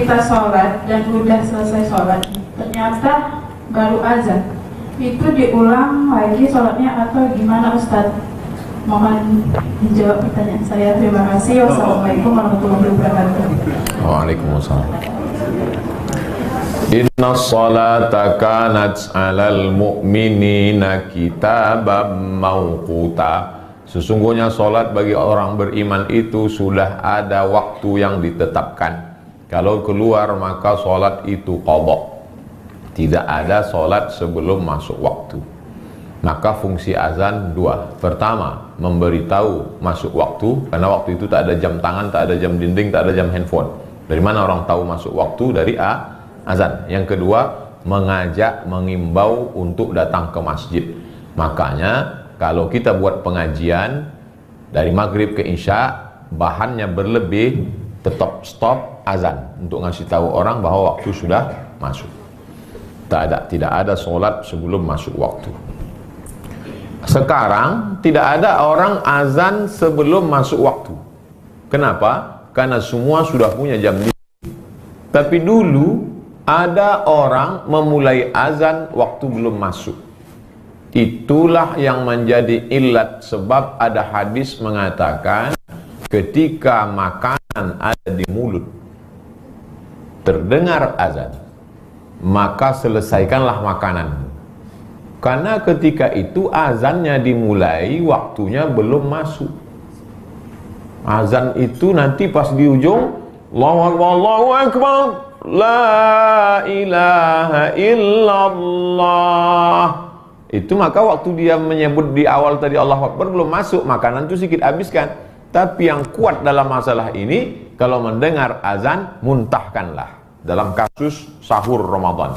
kita sholat dan udah selesai sholat, ternyata baru azan, itu diulang lagi sholatnya atau gimana Ustadz? Mohon dijawab pertanyaan saya. Terima kasih. Wassalamualaikum warahmatullahi wabarakatuh. Waalaikumsalam. Inna sholata kanat 'alal mu'minina kitaban mawquta. Sesungguhnya sholat bagi orang beriman itu sudah ada waktu yang ditetapkan. Kalau keluar maka sholat itu qadha. Tidak ada sholat sebelum masuk waktu. Maka fungsi azan dua. Pertama, memberitahu masuk waktu, karena waktu itu tak ada jam tangan, tak ada jam dinding, tak ada jam handphone. Dari mana orang tahu masuk waktu? Dari azan. Yang kedua, mengajak, mengimbau untuk datang ke masjid. Makanya kalau kita buat pengajian dari maghrib ke isya, bahannya berlebih, tetap stop azan untuk ngasih tahu orang bahwa waktu sudah masuk. Tidak ada sholat sebelum masuk waktu. Sekarang tidak ada orang azan sebelum masuk waktu. Kenapa? Karena semua sudah punya jam dinding. Tapi dulu ada orang memulai azan waktu belum masuk. Itulah yang menjadi illat, sebab ada hadis mengatakan ketika makanan ada di mulut terdengar azan, maka selesaikanlah makanan. Karena ketika itu azannya dimulai, waktunya belum masuk. Azan itu nanti pas di ujung, Allahu Akbar, la ilaha illallah. Itu maka waktu dia menyebut di awal tadi Allahu Akbar belum masuk, makanan itu sedikit habiskan. Tapi yang kuat dalam masalah ini, kalau mendengar azan, muntahkanlah. Dalam kasus sahur Ramadan,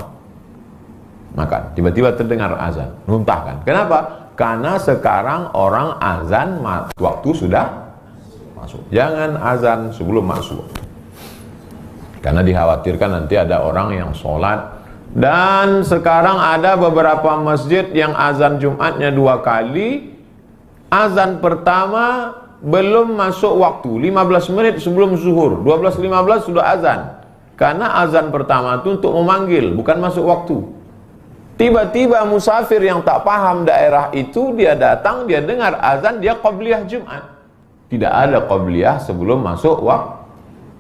maka tiba-tiba terdengar azan, muntahkan. Kenapa? Karena sekarang orang azan waktu sudah masuk. Jangan azan sebelum masuk waktu, karena dikhawatirkan nanti ada orang yang sholat. Dan sekarang ada beberapa masjid yang azan Jumatnya 2 kali. Azan pertama belum masuk waktu, 15 menit sebelum zuhur, 12.15 sudah azan. Karena azan pertama itu untuk memanggil, bukan masuk waktu. Tiba-tiba musafir yang tak paham daerah itu, dia datang, dia dengar azan, dia qabliyah Jumat. Tidak ada qabliyah sebelum masuk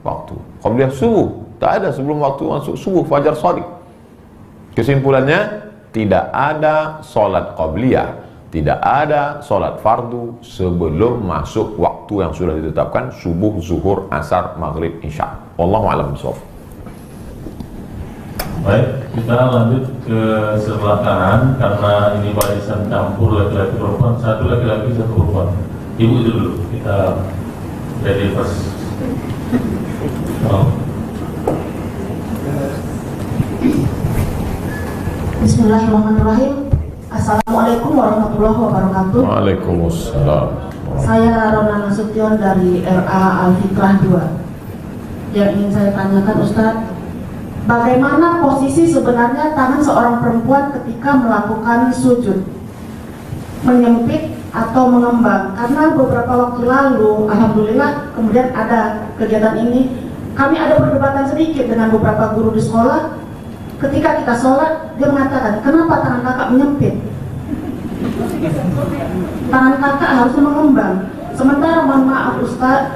waktu. Qabliyah subuh, tak ada sebelum waktu masuk subuh, fajar shadiq. Kesimpulannya, tidak ada sholat qabliyah, tidak ada sholat fardu sebelum masuk waktu yang sudah ditetapkan, subuh, zuhur, asar, maghrib, isya. Wallahu a'lam bishawab. Baik, kita lanjut ke sebelah kanan karena ini barisan campur laki-laki perempuan, satu laki-laki satu perempuan. Ibu itu dulu, kita dari first. Bismillahirrahmanirrahim. Assalamualaikum warahmatullahi wabarakatuh. Waalaikumsalam. Saya Rona Nasution dari RA Al-Fiqrah 2. Yang ingin saya tanyakan Ustadz, bagaimana posisi sebenarnya tangan seorang perempuan ketika melakukan sujud? Menyempit atau mengembang? Karena beberapa waktu lalu, alhamdulillah, kemudian ada kegiatan ini, kami ada perdebatan sedikit dengan beberapa guru di sekolah. Ketika kita sholat, dia mengatakan, kenapa tangan kakak menyempit? Tangan kakak harusnya mengembang. Sementara, mohon maaf Ustaz,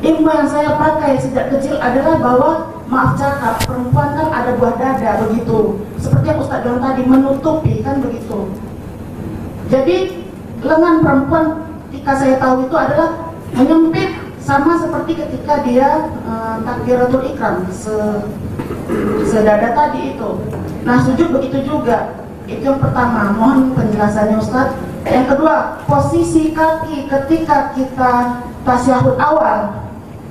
ilmu yang saya pakai sejak kecil adalah bahwa, maaf cakap, perempuan kan ada buah dada begitu. Seperti yang Ustaz bilang tadi, menutupi kan begitu. Jadi lengan perempuan ketika saya tahu itu adalah menyempit, sama seperti ketika dia takbiratul ikram sedada tadi itu. Nah sujud begitu juga. Itu yang pertama, mohon penjelasannya Ustaz. Yang kedua, posisi kaki ketika kita tasyahud awal.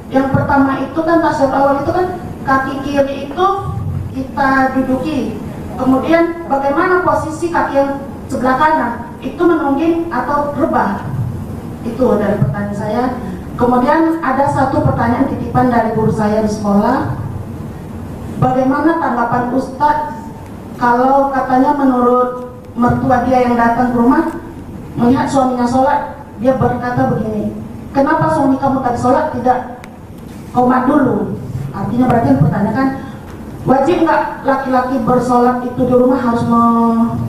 Yang pertama itu kan tasyahud awal itu kan kaki kiri itu kita duduki. Kemudian bagaimana posisi kaki yang sebelah kanan? Itu menungging atau rebah? Itu dari pertanyaan saya. Kemudian ada satu pertanyaan titipan dari guru saya di sekolah. Bagaimana tanggapan Ustadz kalau katanya menurut mertua dia yang datang ke rumah melihat suaminya sholat, dia berkata begini, kenapa suami kamu tadi sholat tidak qomat dulu? Artinya berarti yang pertanyakan, wajib nggak laki-laki bersolat itu di rumah harus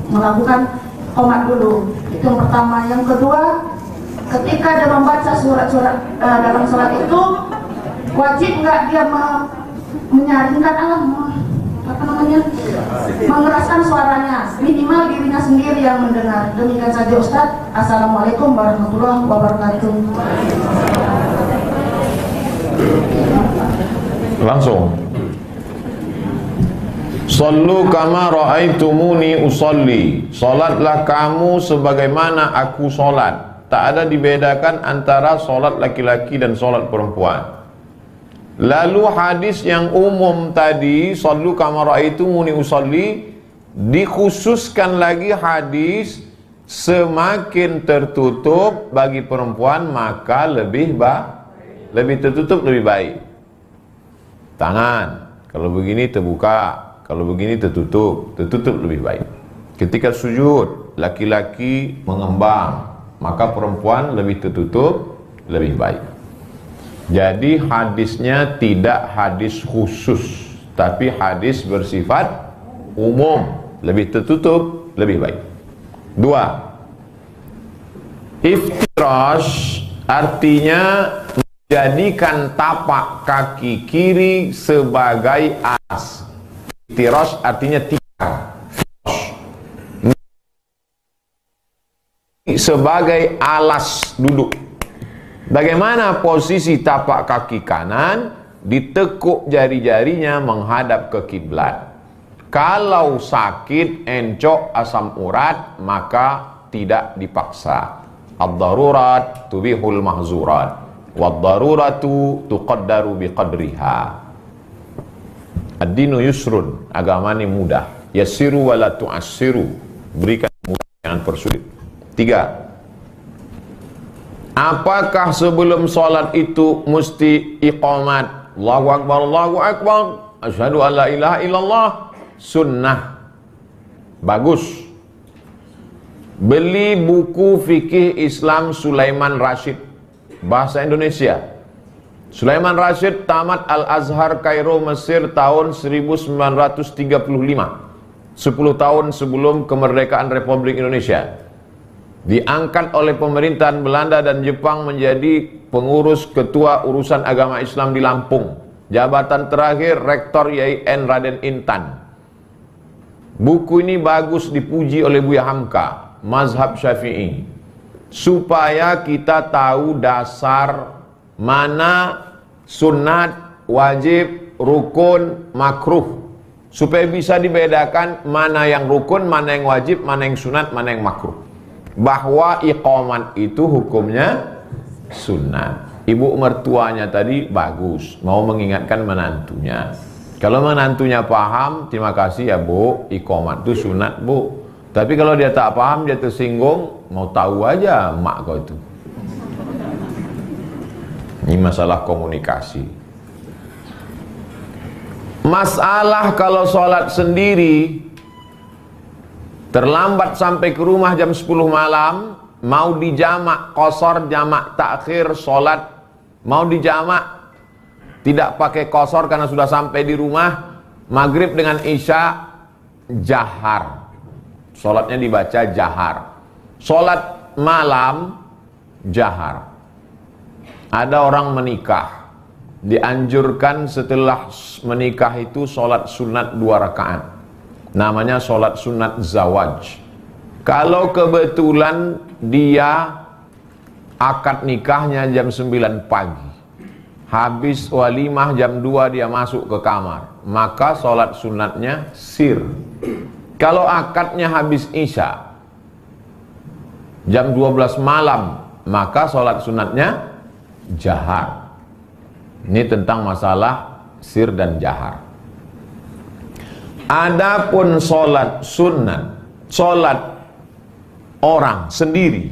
melakukan qomat dulu? Itu yang pertama. Yang kedua, ketika dia membaca surat-surat dalam sholat itu, wajib nggak dia menyaringkan mengeraskan suaranya, minimal dirinya sendiri yang mendengar. Demikian saja Ustaz. Assalamualaikum warahmatullahi wabarakatuh. Langsung. Sallu kama ra'aitumuni usolli. Salatlah kamu sebagaimana aku salat. Tak ada dibedakan antara salat laki-laki dan salat perempuan. Lalu hadis yang umum tadi, sallu kama ra'aitumuni usolli, dikhususkan lagi hadis semakin tertutup bagi perempuan maka lebih tertutup lebih baik. Tangan, kalau begini terbuka, kalau begini tertutup lebih baik. Ketika sujud, laki-laki mengembang, maka perempuan lebih tertutup lebih baik. Jadi hadisnya tidak hadis khusus, tapi hadis bersifat umum, lebih tertutup lebih baik. 2. Iftirash artinya jadikan tapak kaki kiri sebagai alas. Iftirash artinya tikar, sebagai alas duduk. Bagaimana posisi tapak kaki kanan? Ditekuk jari-jarinya menghadap ke kiblat. Kalau sakit, encok, asam urat, maka tidak dipaksa. Ad-darurat tubihul mahzurat, wad-daruratu tuqaddaru biqadriha. Ad-dinu yusrun, agama ini mudah. Yassiru wala tu'assiru, berikan mudah, jangan persulit. 3. Apakah sebelum sholat itu mesti iqamat? Allahu Akbar, Allahu Akbar, asyhadu an la ilaha illallah. Sunnah, bagus. Beli buku fikih Islam Sulaiman Rashid, bahasa Indonesia. Sulaiman Rashid tamat Al-Azhar Kairo Mesir tahun 1935, 10 tahun sebelum kemerdekaan Republik Indonesia. Diangkat oleh pemerintahan Belanda dan Jepang menjadi pengurus ketua urusan agama Islam di Lampung. Jabatan terakhir Rektor YIN Raden Intan. Buku ini bagus, dipuji oleh Buya Hamka, mazhab Syafi'i, supaya kita tahu dasar mana sunat, wajib, rukun, makruh, supaya bisa dibedakan mana yang rukun, mana yang wajib, mana yang sunat, mana yang makruh. Bahwa iqamat itu hukumnya sunat. Ibu mertuanya tadi bagus, mau mengingatkan menantunya. Kalau menantunya paham, terima kasih ya Bu, iqamat itu sunat Bu. Tapi kalau dia tak paham, dia tersinggung, mau tahu aja mak kau itu. Ini masalah komunikasi. Masalah kalau sholat sendiri, terlambat sampai ke rumah jam 10 malam, mau dijamak, qasar, jamak, takhir, sholat, mau dijamak, tidak pakai qasar karena sudah sampai di rumah, maghrib dengan isya, jahar. Sholatnya dibaca jahar. Sholat malam, jahar. Ada orang menikah, dianjurkan setelah menikah itu sholat sunat 2 rakaat. Namanya sholat sunat zawaj. Kalau kebetulan dia akad nikahnya jam 9 pagi, habis walimah jam 2 dia masuk ke kamar, maka sholat sunatnya sir. Kalau akadnya habis isya jam 12 malam, maka sholat sunatnya jahar. Ini tentang masalah sir dan jahar. Adapun sholat sunat, sholat orang sendiri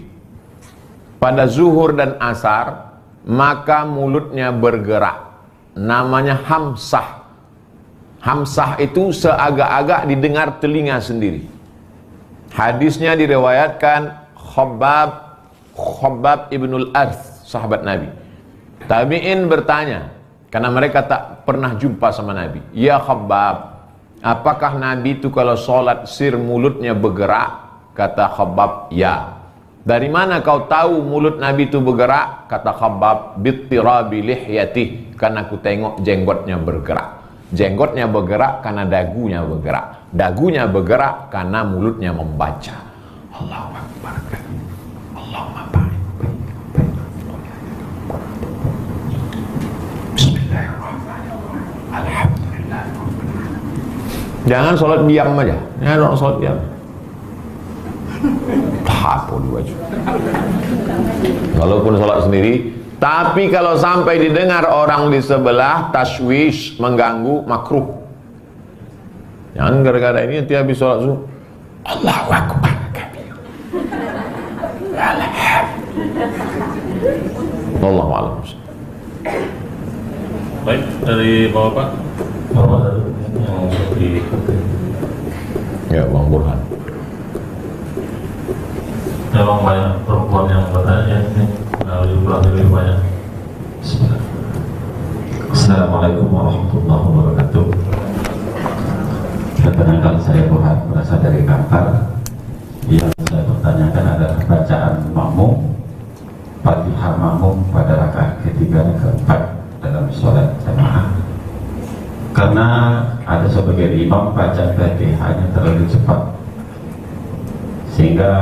pada zuhur dan asar, maka mulutnya bergerak, namanya hamsah. Hamsah itu seagak-agak didengar telinga sendiri. Hadisnya diriwayatkan Khabbab ibnul Arth, sahabat Nabi. Tabi'in bertanya, karena mereka tak pernah jumpa sama Nabi. Ya Khabbab, apakah Nabi itu kalau sholat sir mulutnya bergerak? Kata Khabbab, ya. Dari mana kau tahu mulut Nabi itu bergerak? Kata Khabbab, bittirabi lihyatih, karena aku tengok jenggotnya bergerak. Jenggotnya bergerak karena dagunya bergerak. Dagunya bergerak karena mulutnya membaca. Allahu Akbar. Allahumma barik. Bismillahirrahmanirrahim. Alhamdulillah. Jangan sholat diam aja. Jangan sholat diam. Apa dua juga. Walaupun sholat sendiri, tapi kalau sampai didengar orang di sebelah tashwish, mengganggu, makruh. Jangan gara-gara ini nanti habis sholat subuh Allahu Akbar kabir. Wallahu a'lam. Baik, dari Bapak yang di Ya, Bang Burhan. memang banyak perempuan yang bertanya ini, lebih banyak. Assalamualaikum warahmatullahi wabarakatuh. Perkenalkan, saya Burhan, berasal dari Kampar. Yang saya pertanyakan adalah bacaan makmum, Fatihah makmum pada rakaat ketiga dan keempat dalam sholat jamaah. Karena ada sebagian imam baca Fatihahnya terlalu cepat, sehingga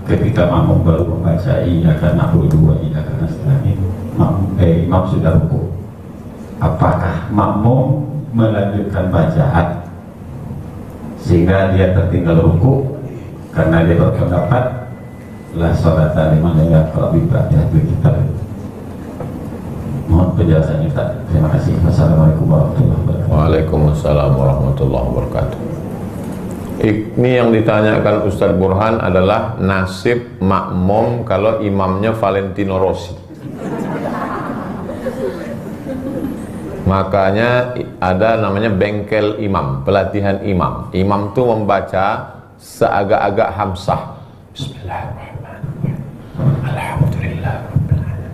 ketika makmum baru membaca iyyaka na'budu wa iyyaka nasta'in, imam sudah ruku. Apakah makmum melanjutkan bacaan sehingga dia tertinggal ruku karena dia berpendapat la sholata liman lam yaqra bi fatihatil kitab? Mohon penjelasannya, Ustaz. Terima kasih. Wassalamualaikum warahmatullahi wabarakatuh. Waalaikumsalam warahmatullahi wabarakatuh. Ini yang ditanyakan Ustadz Burhan adalah nasib makmum kalau imamnya Valentino Rossi. Makanya ada namanya bengkel imam, pelatihan imam. Imam itu membaca seagak-agak hamsah. Bismillahirrahmanirrahim. Alhamdulillah rabbil alamin.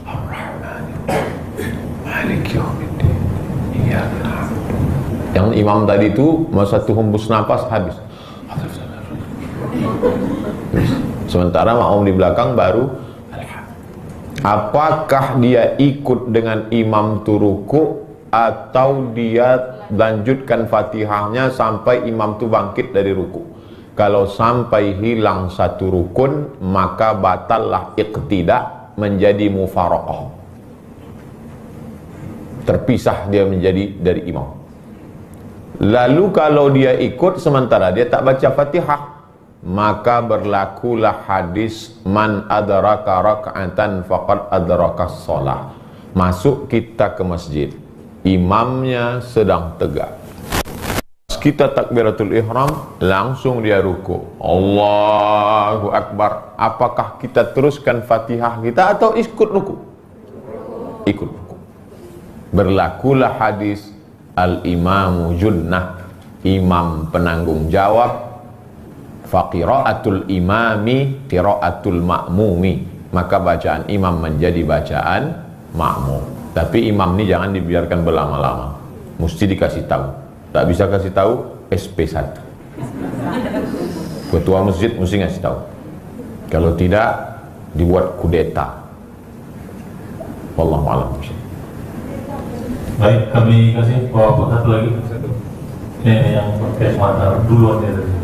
Ar-Rahmanir-Rahim. Maliki yaumiddin. Iyyaka na'budu. Yang imam tadi itu satu hembus napas habis. Sementara makmum di belakang baru. Apakah dia ikut dengan imam tu ruku atau dia lanjutkan Fatihahnya sampai imam tu bangkit dari ruku? Kalau sampai hilang satu rukun, maka batallah iqtida, menjadi mufaraqah. Terpisah dia menjadi dari imam. Lalu kalau dia ikut sementara dia tak baca Fatihah, maka berlakulah hadis man adraka raka'atan faqad adraka shalah. Masuk kita ke masjid, imamnya sedang tegak, kita takbiratul ihram, langsung dia ruku, Allahu Akbar. Apakah kita teruskan Fatihah kita atau ikut ruku? Ikut ruku. Berlakulah hadis al-imamu junnah, imam penanggung jawab. Faqira'atul imami qira'atul ma'mumi, maka bacaan imam menjadi bacaan makmum. Tapi imam ini jangan dibiarkan berlama-lama, mesti dikasih tahu. Tak bisa kasih tahu, SP1. Ketua masjid mesti ngasih tahu. Kalau tidak, dibuat kudeta. Wallahu a'lam. Baik, kami kasih Bapak satu lagi. Ini yang pakai mata duluan ya tadi.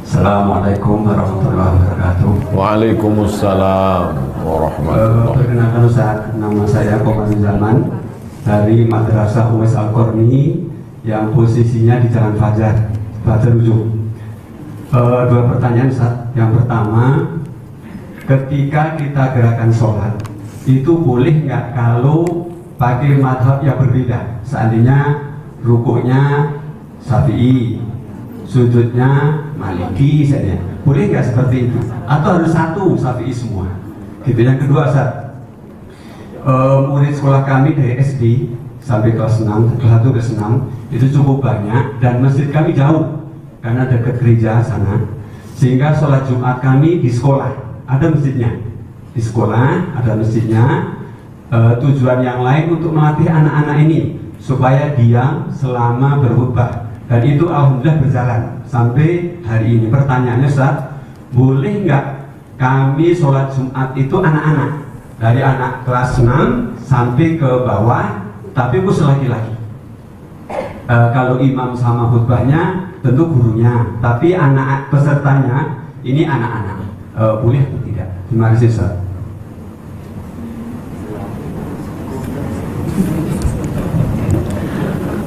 Assalamualaikum warahmatullahi wabarakatuh. Waalaikumsalam warahmatullahi wabarakatuh. Perkenalkan Ustaz, nama saya Komando Zaman dari Madrasah Uwais Al-Qarni yang posisinya di Jalan Fajar, Fajar Ujung. Dua pertanyaan Ustaz. Yang pertama, ketika kita gerakan sholat, itu boleh nggak kalau pakai madhab yang berbeda? Seandainya rukuknya Syafi'i, sujudnya Maliki saja, boleh nggak seperti itu? Atau harus satu Syafi'i semua? Gitu. Yang kedua, Ustaz, murid sekolah kami dari SD sampai kelas 6, kelas 1 ke 6 itu cukup banyak, dan masjid kami jauh karena dekat gereja sana, sehingga sholat Jumat kami di sekolah ada masjidnya. di sekolah, ada masjidnya. Tujuan yang lain untuk melatih anak-anak ini supaya diam selama berkhutbah, dan itu alhamdulillah berjalan sampai hari ini. Pertanyaannya Ustaz, boleh nggak kami sholat Jumat itu anak-anak dari anak kelas 6 sampai ke bawah, tapi khusus laki-laki? Kalau imam sama khutbahnya tentu gurunya, tapi anak pesertanya ini anak-anak, boleh atau tidak? Terima kasih Ustaz.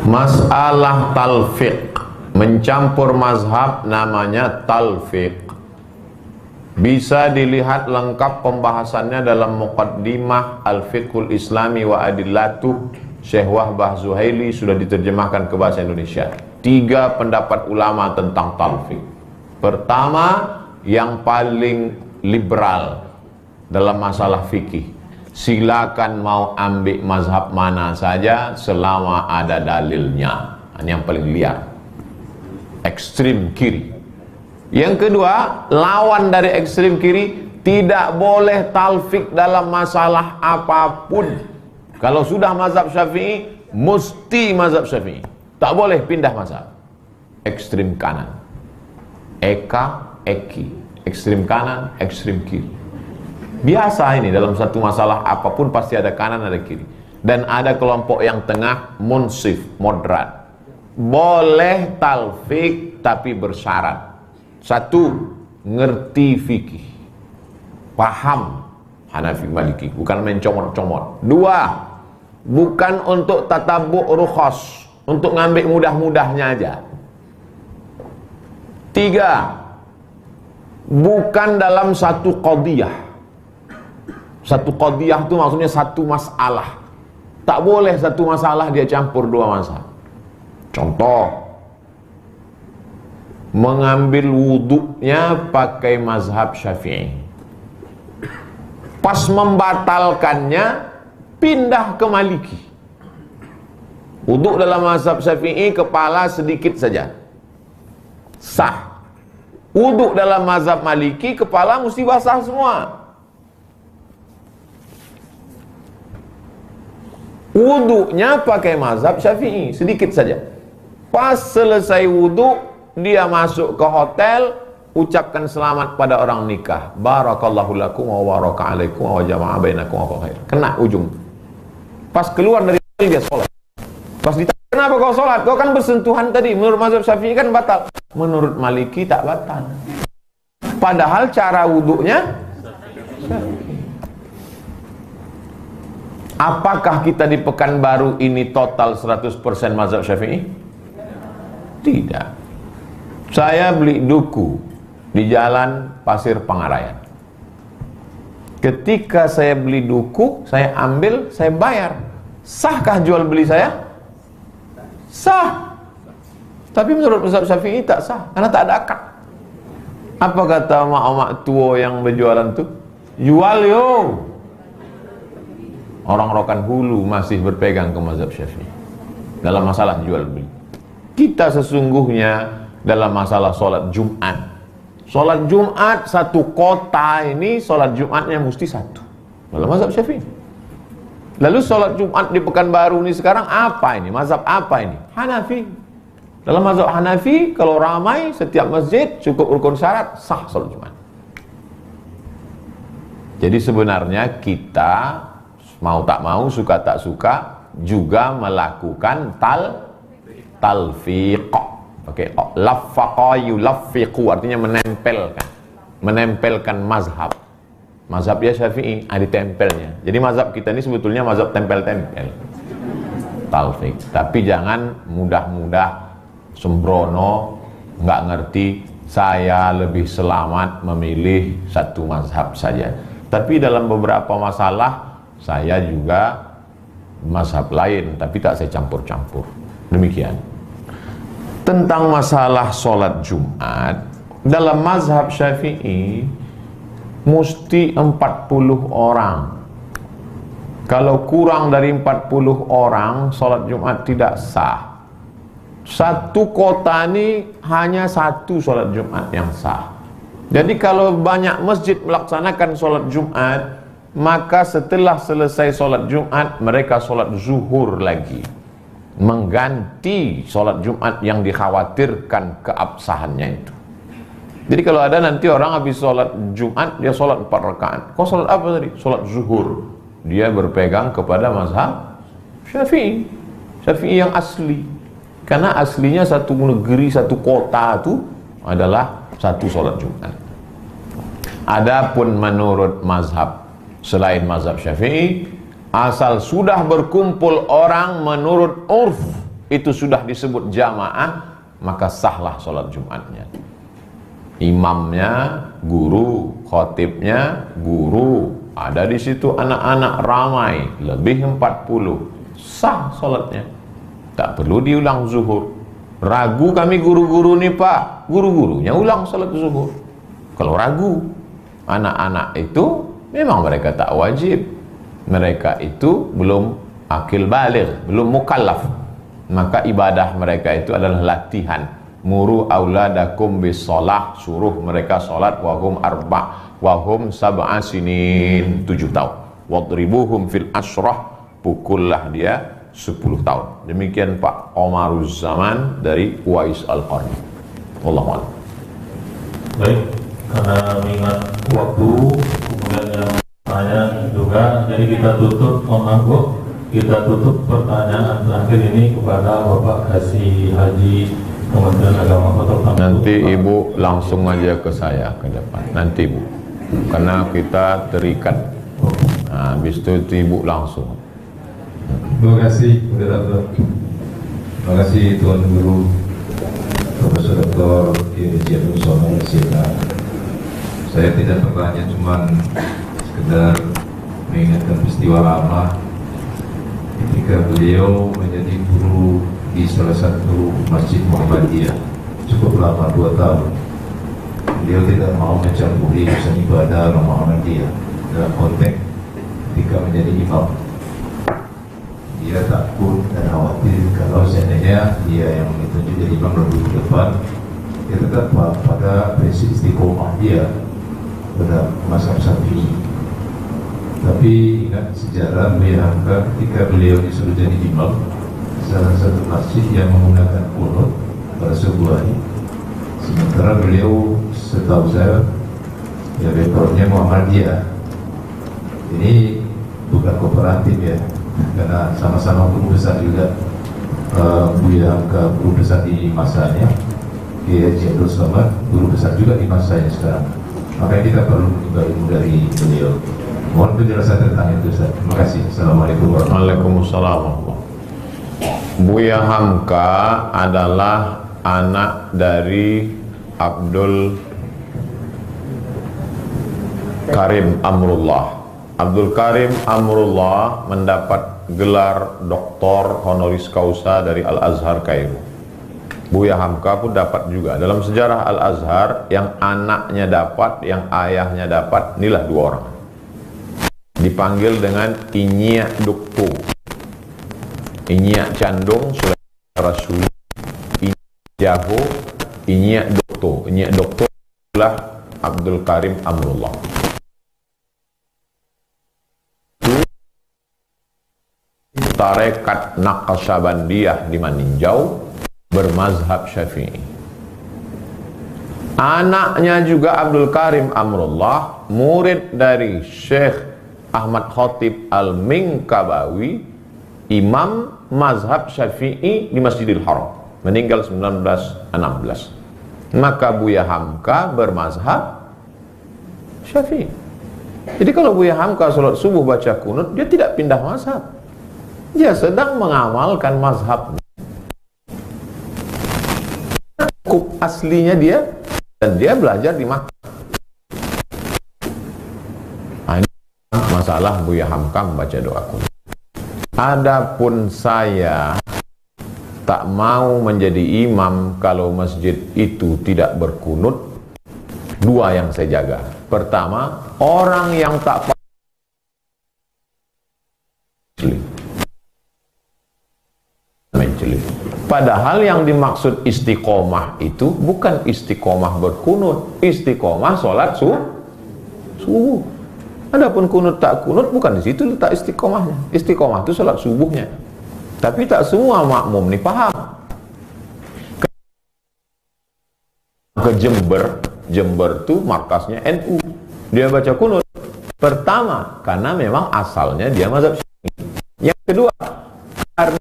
Masalah talfiq, mencampur mazhab namanya talfiq. Bisa dilihat lengkap pembahasannya dalam Muqaddimah Al-Fiqhul Islami wa Adillatuh Syekh Wahbah Zuhaili, sudah diterjemahkan ke bahasa Indonesia. 3 pendapat ulama tentang talfiq. Pertama, yang paling liberal dalam masalah fikih, silakan mau ambil mazhab mana saja selama ada dalilnya. Ini yang paling liar, ekstrim kiri. Yang kedua, lawan dari ekstrim kiri, tidak boleh talfik dalam masalah apapun. Kalau sudah mazhab Syafi'i, mesti mazhab Syafi'i, tak boleh pindah mazhab. Ekstrim kanan, eka, eki, ekstrim kanan, ekstrim kiri. Biasa ini, dalam satu masalah apapun pasti ada kanan, ada kiri. Dan ada kelompok yang tengah, munsif, moderat. Boleh talfik tapi bersyarat. 1, ngerti fikih, paham Hanafi Maliki, bukan mencomot-comot. 2, bukan untuk tatabuk rukhas, untuk ngambil mudah-mudahnya aja. 3, bukan dalam satu qadiyah. Satu qadiyah itu maksudnya satu masalah. Tak boleh satu masalah dia campur 2 masalah. Contoh, mengambil wuduknya pakai mazhab Syafi'i, pas membatalkannya pindah ke Maliki. Wuduk dalam mazhab Syafi'i kepala sedikit saja, sah. Wuduk dalam mazhab Maliki kepala mesti basah semua. Wuduknya pakai mazhab Syafi'i, sedikit saja. Pas selesai wuduk, dia masuk ke hotel, ucapkan selamat pada orang nikah. Barakallahu lakum wa baraka alaikum wa jama'a bainakum wa khair. Kena ujung. Pas keluar dari hotel dia sholat. Pas ditanya, kenapa kau sholat? Kau kan bersentuhan tadi. Menurut mazhab Syafi'i kan batal. Menurut Maliki tak batal. Padahal cara wuduknya Syafi'i. Apakah kita di Pekanbaru ini total 100% mazhab Syafi'i? Tidak. Saya beli duku di Jalan Pasir Pangarayan. Ketika saya beli duku, saya ambil, saya bayar. Sahkah jual beli saya? Sah. Tapi menurut mazhab Syafi'i tak sah, karena tak ada akad. Apa kata mak-mak tua yang berjualan tuh? Jual yo. Orang Rokan Hulu masih berpegang ke mazhab Syafi'i dalam masalah jual beli. Kita sesungguhnya dalam masalah sholat Jumat, sholat Jumat satu kota ini sholat Jumatnya mesti satu dalam mazhab Syafi'i. Lalu sholat Jumat di Pekanbaru ini sekarang apa ini? Mazhab apa ini? Hanafi. Dalam mazhab Hanafi, kalau ramai setiap masjid cukup rukun syarat, sah sholat Jumat. Jadi sebenarnya kita mau tak mau, suka tak suka, juga melakukan talfiq. Oke, laffaqa yulaffiqu artinya menempelkan mazhab. Mazhab dia Syafi'i, ada tempelnya. Jadi mazhab kita ini sebetulnya mazhab tempel-tempel. Talfiq. Tapi jangan mudah-mudah sembrono, nggak ngerti, saya lebih selamat memilih satu mazhab saja. Tapi dalam beberapa masalah saya juga mazhab lain, tapi tak saya campur-campur. Demikian. Tentang masalah sholat Jumat, dalam mazhab Syafi'i mesti 40 orang. Kalau kurang dari 40 orang, sholat Jumat tidak sah. Satu kota ini hanya satu sholat Jumat yang sah. Jadi kalau banyak masjid melaksanakan sholat Jumat, maka setelah selesai sholat Jumat mereka sholat zuhur lagi, mengganti sholat Jumat yang dikhawatirkan keabsahannya itu. Jadi kalau ada nanti orang habis sholat Jumat dia sholat 4 rakaat, kau sholat apa tadi? Sholat zuhur. Dia berpegang kepada mazhab Syafi'i, Syafi'i yang asli, karena aslinya satu negeri, satu kota itu adalah satu sholat Jumat. Adapun menurut mazhab selain mazhab Syafi'i, asal sudah berkumpul orang menurut urf itu sudah disebut jamaah, maka sahlah sholat Jumatnya. Imamnya guru, khotibnya guru, ada di situ anak-anak ramai, lebih 40, sah sholatnya, tak perlu diulang zuhur. Ragu kami guru-guru nih Pak, guru-gurunya ulang sholat zuhur. Kalau ragu, anak-anak itu memang mereka tak wajib, mereka itu belum akil baligh, belum mukallaf, maka ibadah mereka itu adalah latihan. Muru auladakum bis shalah, suruh mereka salat wahum wahum sab'a sinin, 7 tahun. Wadribuhum fil ashrah, pukullah dia 10 tahun. Demikian Pak Omaruz Zaman dari Uwais Al-Qarni. Wallahu a'lam. Baik, karena mengingat waktu, kemudian yang tanya juga, jadi kita tutup, kita tutup pertanyaan terakhir ini kepada Bapak Kasih Haji Kementerian Agama Kota Bengkulu. Nanti Ibu langsung aja ke saya ke depan, nanti Bu, karena kita terikat. Nah, habis itu Ibu langsung. Terima kasih, terima kasih Tuan Guru Profesor Dr. Yudhiyah Sono Sina. Saya tidak bertanya, cuman sekedar mengingatkan peristiwa lama ketika beliau menjadi guru di salah satu masjid Muhammadiyah cukup lama, 2 tahun. Beliau tidak mau mencampuri urusan ibadah orang Muhammadiyah dalam konteks ketika menjadi imam. Dia takut dan khawatir kalau seandainya dia yang ditunjuk jadi imam lebih ke depan, dia tetap pada prinsip istiqomah dia pada mazhab Syafi'i. Tapi ingat sejarah Buya Hamka ketika beliau disuruh jadi imam salah satu masjid yang menggunakan qunut pada sebuah hari, sementara beliau setahu saya ya backgroundnya Muhammadiyah. Ini bukan kooperatif ya, karena sama-sama guru besar juga. Buya Hamka guru besar di masanya, Kiai Haji Abdul Somad guru besar juga di masanya sekarang. Makanya kita perlu ilmu dari beliau. Mohon penjelasan tentang itu Ustaz. Terima kasih. Assalamualaikum warahmatullahi wabarakatuh. Buya Hamka adalah anak dari Abdul Karim Amrullah. Abdul Karim Amrullah mendapat gelar doktor honoris causa dari Al-Azhar Kairo. Buya Hamka pun dapat juga. Dalam sejarah Al-Azhar, yang anaknya dapat, yang ayahnya dapat, inilah 2 orang. Dipanggil dengan Inya Duktu, Inya Candung, Sulaiman Rasul, Inya Jaho, Inya Duktu. Inya Duktu adalah Abdul Karim Amrullah. Tarekat Naqsyabandiyah di Maninjau, bermazhab Syafi'i. Anaknya juga Abdul Karim Amrullah, murid dari Syekh Ahmad Khatib Al-Minkabawi, imam mazhab Syafi'i di Masjidil Haram, meninggal 1916. Maka Buya Hamka bermazhab Syafi'i. Jadi kalau Buya Hamka sholat subuh baca kunut, dia tidak pindah mazhab, dia sedang mengamalkan mazhab hukum aslinya dia, dan dia belajar di Makkah. Nah, ini masalah Buya Hamka membaca doa kunut. Adapun saya tak mau menjadi imam kalau masjid itu tidak berkunut. 2 yang saya jaga. Pertama, orang yang tak majelis. Padahal yang dimaksud istiqomah itu bukan istiqomah berkunut, istiqomah sholat subuh. Adapun kunut tak kunut, bukan di situ letak istiqomahnya. Istiqomah itu salat subuhnya. Tapi tak semua makmum nih paham. Ke Jember tuh markasnya NU. Dia baca kunut. Pertama, karena memang asalnya dia mazhab Syafi'i. Yang kedua, karena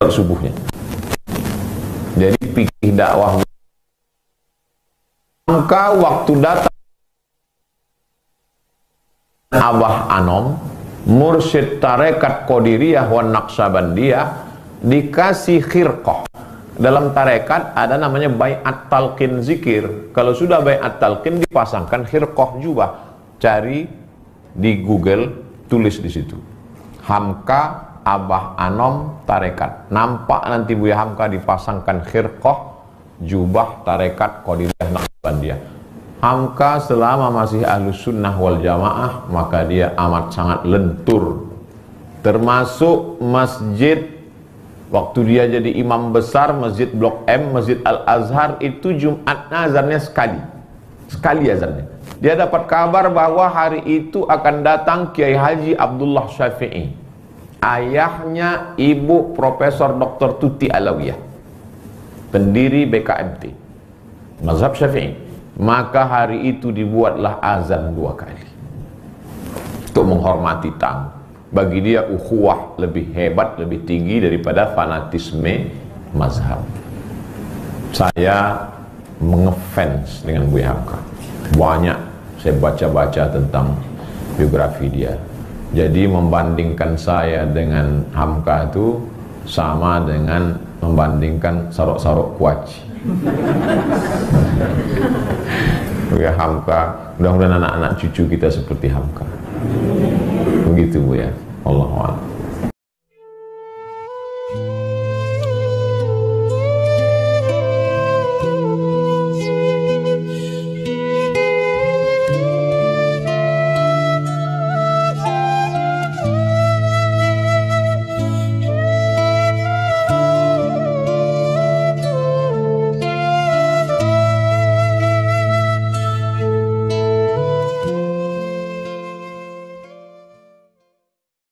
subuhnya. Jadi fikih dakwah. Maka waktu datang Abah Anom, mursyid tarekat Qadiriyah wa Naqsabandiyah, dikasih khirqah. Dalam tarekat ada namanya bai'at talqin zikir. Kalau sudah bai'at talqin dipasangkan khirqah jubah. Cari di Google, tulis di situ. Hamka Abah Anom tarekat. Nampak nanti Buya Hamka dipasangkan khirqah jubah tarekat Qadiriyah Naqsabandiyah. Hamka selama masih ahlus sunnah wal jamaah, maka dia amat sangat lentur. Termasuk masjid, waktu dia jadi imam besar, Masjid Blok M, Masjid Al-Azhar, itu Jumatnya azannya sekali azannya. Dia dapat kabar bahwa hari itu akan datang Kiai Haji Abdullah Syafi'i, ayahnya ibu Profesor Dr. Tuti Alawiyah, pendiri BKMT, mazhab Syafi'i. Maka hari itu dibuatlah azan 2 kali untuk menghormati tamu. Bagi dia ukhuwah lebih hebat, lebih tinggi daripada fanatisme mazhab. Saya mengefans dengan Buya Hamka. Banyak saya baca-baca tentang biografi dia. Jadi membandingkan saya dengan Hamka itu sama dengan membandingkan sarok-sarok kuaci. Buya Hamka, mudah-mudahan anak-anak cucu kita seperti Hamka. Begitu Bu ya. Allahu a'lam.